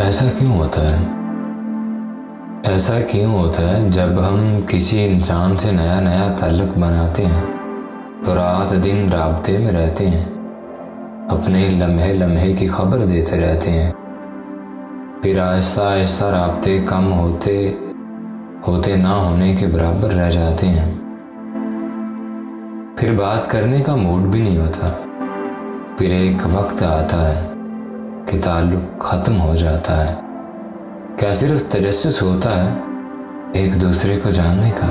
ऐसा क्यों होता है? ऐसा क्यों होता है जब हम किसी इंसान से नया नया ताल्लुक बनाते हैं तो रात दिन राब्ते में रहते हैं, अपने लम्हे लम्हे की खबर देते रहते हैं। फिर आहिस्ता आहिस्ता राब्ते कम होते होते ना होने के बराबर रह जाते हैं। फिर बात करने का मूड भी नहीं होता। फिर एक वक्त आता है कि ताल्लुक ख़त्म हो जाता है। क्या सिर्फ तजस्सुस होता है एक दूसरे को जानने का?